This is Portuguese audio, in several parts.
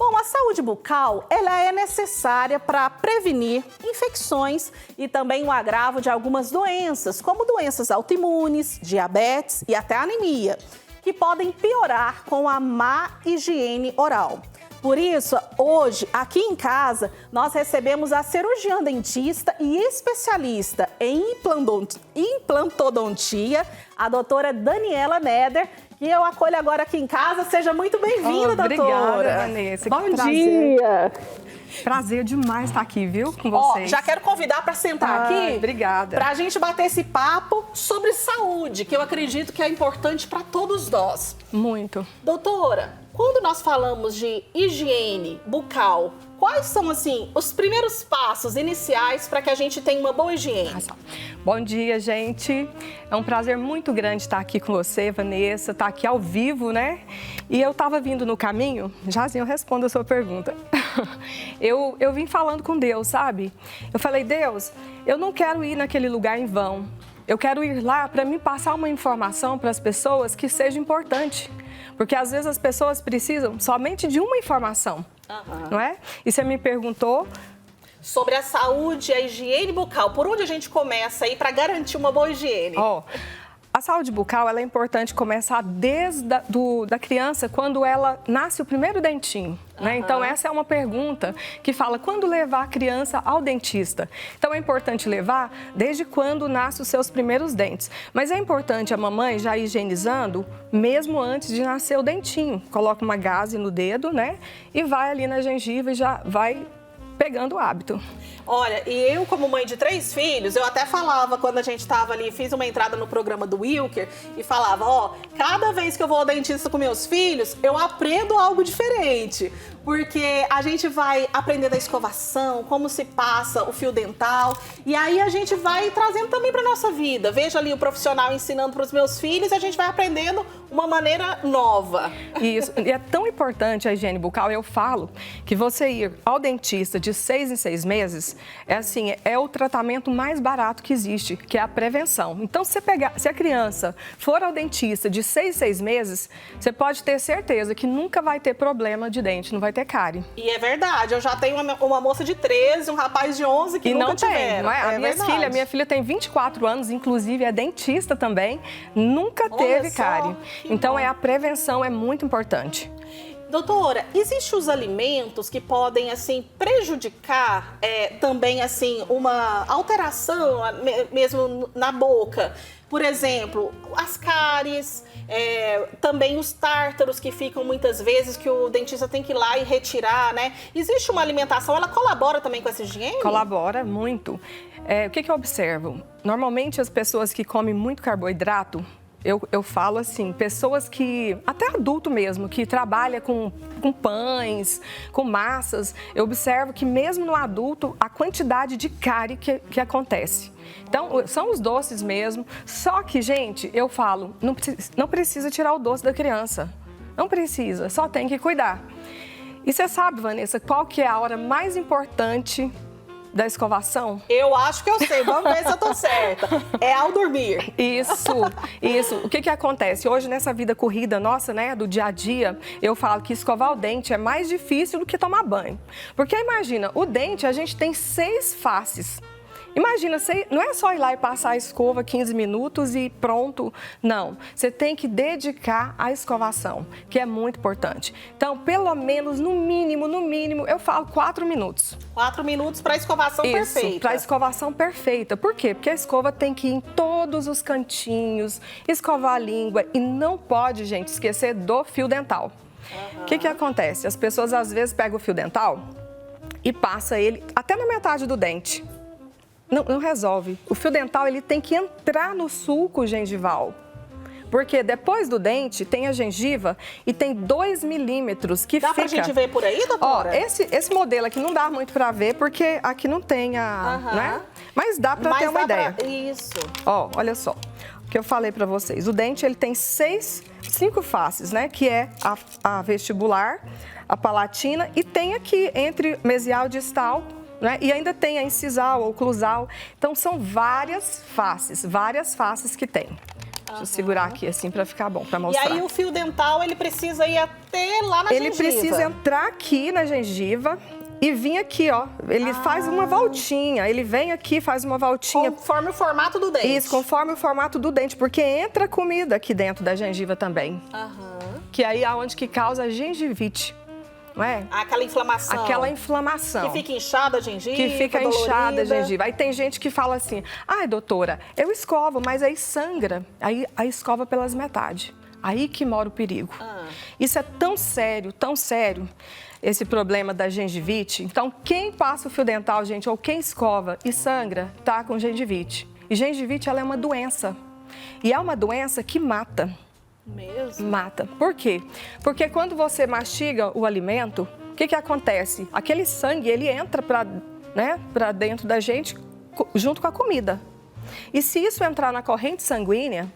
Bom, a saúde bucal, ela é necessária para prevenir infecções e também o agravo de algumas doenças, como doenças autoimunes, diabetes e até anemia, que podem piorar com a má higiene oral. Por isso, hoje, aqui em casa, nós recebemos a cirurgiã dentista e especialista em implantodontia, a doutora Daniela Neder, que eu acolho agora aqui em casa. Seja muito bem-vinda, doutora. Obrigada, Vanessa. Bom dia. Prazer demais estar aqui, viu, com vocês. Já quero convidar para sentar aqui. Obrigada. Para a gente bater esse papo sobre saúde, que eu acredito que é importante para todos nós. Muito. Doutora, quando nós falamos de higiene bucal, quais são, assim, os primeiros passos iniciais para que a gente tenha uma boa higiene? Bom dia, gente. É um prazer muito grande estar aqui com você, Vanessa, estar aqui ao vivo, né? E eu estava vindo no caminho, Jazinho, eu respondo a sua pergunta. Eu vim falando com Deus, sabe? Eu falei, Deus, eu não quero ir naquele lugar em vão. Eu quero ir lá para me passar uma informação para as pessoas que seja importante. Porque às vezes as pessoas precisam somente de uma informação, não é? E você me perguntou sobre a saúde, a higiene bucal. Por onde a gente começa aí para garantir uma boa higiene? A saúde bucal, ela é importante começar desde da criança, quando ela nasce o primeiro dentinho, né? Então, essa é uma pergunta que fala quando levar a criança ao dentista. Então, é importante levar desde quando nasce os seus primeiros dentes. Mas é importante a mamãe já ir higienizando mesmo antes de nascer o dentinho. Coloca uma gaze no dedo, né? E vai ali na gengiva e já vai pegando o hábito. Olha, e eu como mãe de 3 filhos, eu até falava quando a gente estava ali, fiz uma entrada no programa do Wilker e falava, cada vez que eu vou ao dentista com meus filhos, eu aprendo algo diferente. Porque a gente vai aprender da escovação, como se passa o fio dental, e aí a gente vai trazendo também para nossa vida. Veja ali o profissional ensinando para os meus filhos e a gente vai aprendendo uma maneira nova. Isso, e é tão importante a higiene bucal, eu falo que você ir ao dentista de 6 em 6 meses, é o tratamento mais barato que existe, que é a prevenção. Então, se a criança for ao dentista de 6 em 6 meses, você pode ter certeza que nunca vai ter problema de dente, não vai ter cárie. E é verdade, eu já tenho uma moça de 13, um rapaz de 11 que nunca tiveram. Não é? Minha filha tem 24 anos, inclusive é dentista também, nunca teve cárie. Então, a prevenção é muito importante. Doutora, existem os alimentos que podem, assim, prejudicar também, assim, uma alteração mesmo na boca? Por exemplo, as cáries, também os tártaros que ficam muitas vezes, que o dentista tem que ir lá e retirar, né? Existe uma alimentação, ela colabora também com essa higiene? Colabora muito. O que eu observo? Normalmente as pessoas que comem muito carboidrato, eu falo assim, pessoas que, até adulto mesmo, que trabalha com pães, com massas, eu observo que mesmo no adulto, a quantidade de cárie que acontece. Então, são os doces mesmo, só que, gente, eu falo, não precisa tirar o doce da criança, não precisa, só tem que cuidar. E você sabe, Vanessa, qual que é a hora mais importante da escovação? Eu acho que eu sei, vamos ver se eu tô certa. É ao dormir. Isso. O que acontece? Hoje, nessa vida corrida nossa, né, do dia a dia, eu falo que escovar o dente é mais difícil do que tomar banho. Porque imagina, o dente, a gente tem 6 faces. Imagina, não é só ir lá e passar a escova 15 minutos e pronto. Não, você tem que dedicar à escovação, que é muito importante. Então, pelo menos, no mínimo, eu falo 4 minutos. 4 minutos para a escovação perfeita. Isso, para a escovação perfeita. Por quê? Porque a escova tem que ir em todos os cantinhos, escovar a língua e não pode, gente, esquecer do fio dental. O que acontece? As pessoas, às vezes, pegam o fio dental e passam ele até na metade do dente. Não resolve. O fio dental, ele tem que entrar no sulco gengival. Porque depois do dente tem a gengiva e tem 2 milímetros que fica... Dá pra gente ver por aí, doutora? Esse modelo aqui não dá muito pra ver, porque aqui não tem né? Mas dá pra ter uma ideia. Isso. Olha só. O que eu falei pra vocês. O dente, ele tem 5 faces, né? Que é a vestibular, a palatina e tem aqui entre mesial e distal, né? E ainda tem a incisal, oclusal. Então, são várias faces que tem. Deixa eu segurar aqui assim para ficar bom, para E mostrar. aí o fio dental, ele precisa ir até lá na gengiva. Ele precisa entrar aqui na gengiva e vir aqui, ó. Ele faz uma voltinha, ele vem aqui, faz uma voltinha. Conforme o formato do dente. Isso, conforme o formato do dente, porque entra comida aqui dentro da gengiva também. Que aí é onde que causa a gengivite, não é? Aquela inflamação. Aquela inflamação. Que fica inchada a gengiva, Que fica inchada a dolorida. gengiva. Aí tem gente que fala assim, ai, doutora, eu escovo, mas aí sangra. Aí escova pelas metades. Aí que mora o perigo. Isso é tão sério, esse problema da gengivite. Então, quem passa o fio dental, gente, ou quem escova e sangra, tá com gengivite. E gengivite, ela é uma doença. E é uma doença que mata. Mesmo? Mata. Por quê? Porque quando você mastiga o alimento, o que acontece? Aquele sangue, ele entra para dentro da gente junto com a comida. E se isso entrar na corrente sanguínea,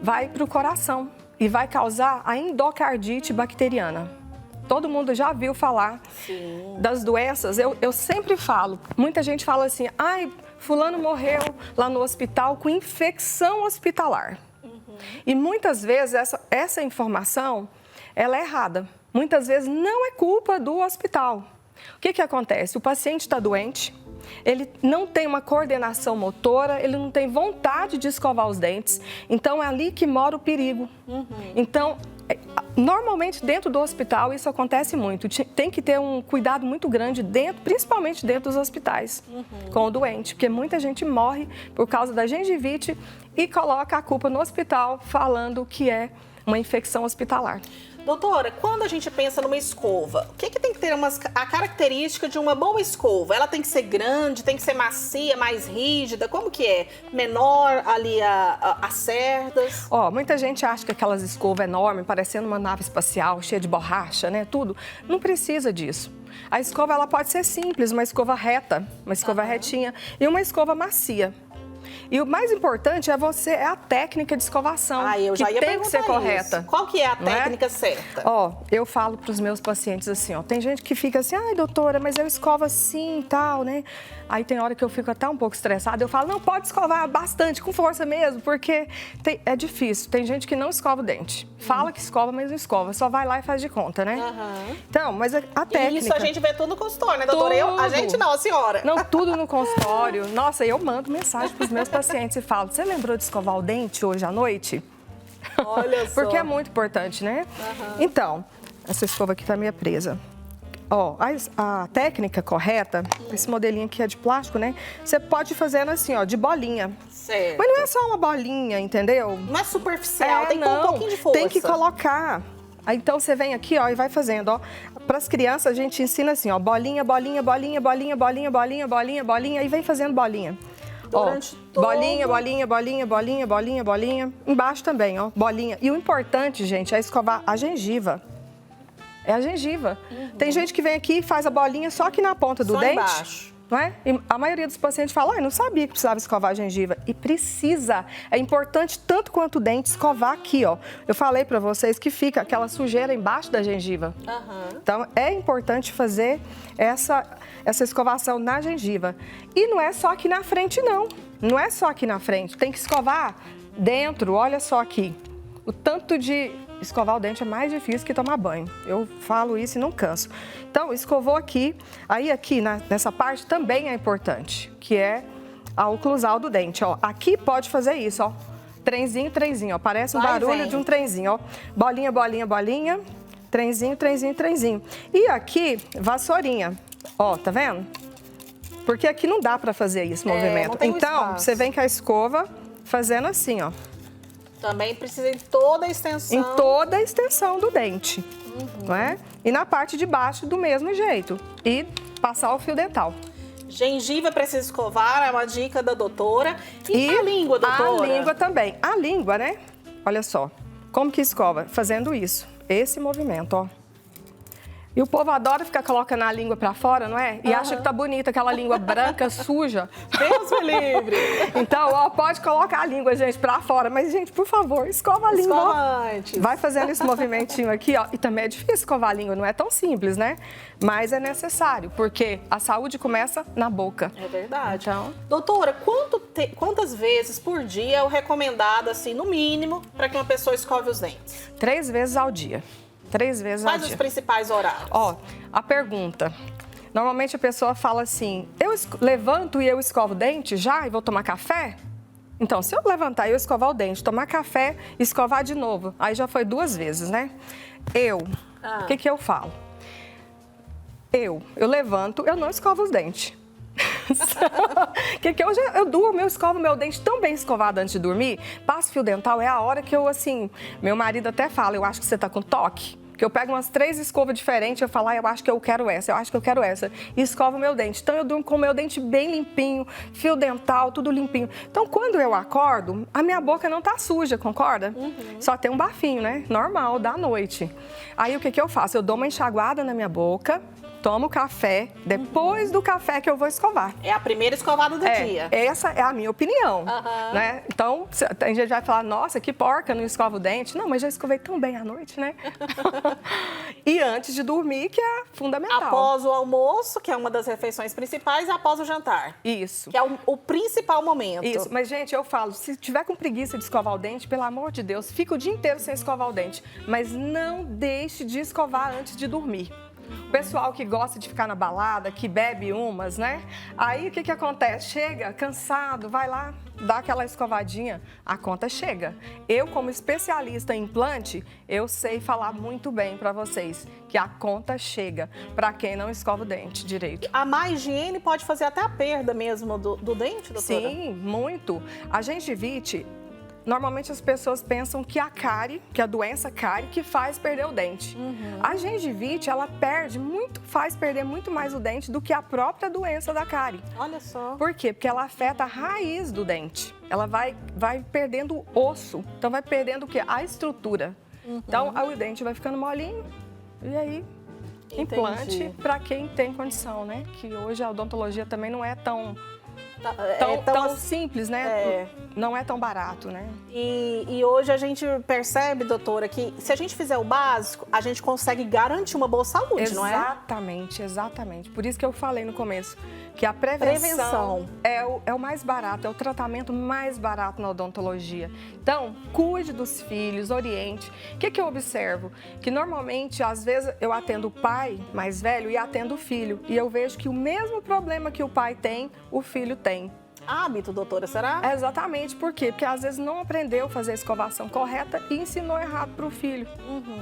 vai para o coração e vai causar a endocardite bacteriana. Todo mundo já viu falar das doenças. Eu sempre falo, muita gente fala assim, ai, fulano morreu lá no hospital com infecção hospitalar. E muitas vezes essa informação, ela é errada. Muitas vezes não é culpa do hospital. O que acontece? O paciente está doente, ele não tem uma coordenação motora, ele não tem vontade de escovar os dentes, então é ali que mora o perigo. Então, normalmente dentro do hospital isso acontece muito, tem que ter um cuidado muito grande, principalmente dentro dos hospitais, com o doente, porque muita gente morre por causa da gengivite e coloca a culpa no hospital falando que é uma infecção hospitalar. Doutora, quando a gente pensa numa escova, o que tem que ter a característica de uma boa escova? Ela tem que ser grande, tem que ser macia, mais rígida? Como que é? Menor ali as cerdas? Muita gente acha que aquelas escovas enormes, parecendo uma nave espacial, cheia de borracha, né? Tudo. Não precisa disso. A escova, ela pode ser simples, uma escova reta, uma escova retinha e uma escova macia. E o mais importante é a técnica de escovação, eu já ia que tem que ser correta. Isso. Qual que é a técnica certa? Eu falo para os meus pacientes assim, tem gente que fica assim, ai, doutora, mas eu escovo assim e tal, né? Aí tem hora que eu fico até um pouco estressada, eu falo, não, pode escovar bastante, com força mesmo, porque é difícil. Tem gente que não escova o dente. Fala que escova, mas não escova, só vai lá e faz de conta, né? Então, mas a técnica... E isso a gente vê tudo no consultório, né, doutora? A gente não, a senhora. Não, tudo no consultório. Nossa, eu mando mensagem para os meus pacientes e falo, você lembrou de escovar o dente hoje à noite? Olha só. Porque é muito importante, né? Então, essa escova aqui tá meio presa. A técnica correta, esse modelinho aqui é de plástico, né? Você pode ir fazendo assim, de bolinha. Certo. Mas não é só uma bolinha, entendeu? Não é superficial, tem que pôr um pouquinho de força. Tem que colocar. Aí, então, você vem aqui, e vai fazendo, Para as crianças, a gente ensina assim, bolinha, bolinha, bolinha, bolinha, bolinha, bolinha, bolinha, bolinha, e vem fazendo bolinha. Durante todo... Bolinha, bolinha, bolinha, bolinha, bolinha, bolinha. Embaixo também, bolinha. E o importante, gente, é escovar a gengiva. É a gengiva. Tem gente que vem aqui e faz a bolinha só aqui na ponta do dente. Embaixo. Não é? E a maioria dos pacientes fala, não sabia que precisava escovar a gengiva. E precisa. É importante tanto quanto o dente escovar aqui, Eu falei para vocês que fica aquela sujeira embaixo da gengiva. Então, é importante fazer essa escovação na gengiva. E não é só aqui na frente, não. Não é só aqui na frente. Tem que escovar dentro, olha só aqui. O tanto de... Escovar o dente é mais difícil que tomar banho. Eu falo isso e não canso. Então, escovou aqui. Aí, aqui nessa parte também é importante, que é a oclusal do dente, Aqui pode fazer isso, Trenzinho, trenzinho, Parece um barulho de um trenzinho, Bolinha, bolinha, bolinha. Trenzinho, trenzinho, trenzinho. E aqui, vassourinha. Tá vendo? Porque aqui não dá pra fazer esse movimento. Não tem então, espaço. você vem com a escova fazendo assim, Também precisa em toda a extensão. Em toda a extensão do dente, não é? E na parte de baixo do mesmo jeito. E passar o fio dental. Gengiva precisa escovar, é uma dica da doutora. E a língua, doutora? A língua também. A língua, né? Olha só. Como que escova? Fazendo isso. Esse movimento, E o povo adora ficar colocando a língua pra fora, não é? E acha que tá bonita aquela língua branca, suja. Deus me livre. Então, ó, pode colocar a língua, gente, pra fora. Mas, gente, por favor, escova a língua. Escova antes. Vai fazendo esse movimentinho aqui, ó. E também é difícil escovar a língua, não é tão simples, né? Mas é necessário, porque a saúde começa na boca. É verdade. Então, doutora, quantas vezes por dia é o recomendado, assim, no mínimo, para que uma pessoa escove os dentes? 3 vezes ao dia. 3 vezes ao Quais dia. os principais horários? Ó, a pergunta. Normalmente a pessoa fala assim, eu levanto e eu escovo o dente já e vou tomar café? Então, se eu levantar e eu escovar o dente, tomar café e escovar de novo, aí já foi 2 vezes, né? O que eu falo? Eu levanto, eu não escovo os dentes. Eu durmo, eu escovo meu dente tão bem escovado antes de dormir. Passo fio dental, é a hora que eu, assim... Meu marido até fala, eu acho que você tá com toque. Que eu pego umas 3 escovas diferentes, eu falo, eu acho que eu quero essa, eu acho que eu quero essa. E escovo meu dente. Então, eu durmo com o meu dente bem limpinho, fio dental, tudo limpinho. Então, quando eu acordo, a minha boca não tá suja, concorda? Só tem um bafinho, né? Normal, da noite. Aí, o que eu faço? Eu dou uma enxaguada na minha boca, tomo café, depois do café que eu vou escovar. É a primeira escovada do dia. Essa é a minha opinião, né? Então, tem gente que vai falar, nossa, que porca, não escova o dente. Não, mas já escovei tão bem à noite, né? E antes de dormir, que é fundamental. Após o almoço, que é uma das refeições principais, e após o jantar. Isso. Que é o principal momento. Isso, mas gente, eu falo, se tiver com preguiça de escovar o dente, pelo amor de Deus, fica o dia inteiro sem escovar o dente. Mas não deixe de escovar antes de dormir. O pessoal que gosta de ficar na balada, que bebe umas, né? Aí o que acontece? Chega cansado, vai lá, dá aquela escovadinha, a conta chega. Eu, como especialista em implante, eu sei falar muito bem para vocês que a conta chega para quem não escova o dente direito. A má higiene pode fazer até a perda mesmo do dente, doutora? Sim, muito. A gengivite... Normalmente as pessoas pensam que a cárie, que a doença cárie, que faz perder o dente. A gengivite, ela faz perder muito mais o dente do que a própria doença da cárie. Olha só. Por quê? Porque ela afeta a raiz do dente. Ela vai perdendo o osso, então vai perdendo o quê? A estrutura. Então, o dente vai ficando molinho e aí... Implante para quem tem condição, né? Que hoje a odontologia também não é tão simples, né? Não é tão barato, né? E hoje a gente percebe, doutora, que se a gente fizer o básico, a gente consegue garantir uma boa saúde, não é? Exatamente, exatamente. Por isso que eu falei no começo que a prevenção é o mais barato, é o tratamento mais barato na odontologia. Então, cuide dos filhos, oriente. O que eu observo? Que normalmente, às vezes, eu atendo o pai mais velho e atendo o filho. E eu vejo que o mesmo problema que o pai tem, o filho tem. Hábito, doutora, será? Exatamente. Por quê? Porque às vezes não aprendeu a fazer a escovação correta e ensinou errado para o filho.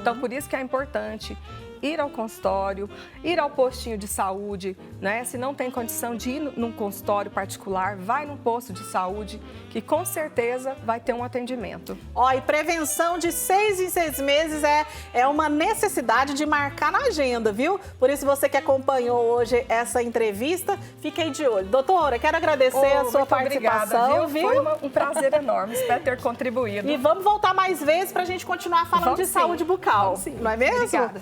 Então, por isso que é importante ir ao consultório, ir ao postinho de saúde, né? Se não tem condição de ir num consultório particular, vai num posto de saúde, que com certeza vai ter um atendimento. Ó, e prevenção de 6 em 6 meses é uma necessidade de marcar na agenda, viu? Por isso, você que acompanhou hoje essa entrevista, fique aí de olho. Doutora, quero agradecer a sua participação, obrigada, viu? Foi um prazer enorme, espero ter contribuído. E vamos voltar mais vezes para a gente continuar falando de saúde bucal, Vamos sim. não é mesmo? Obrigada.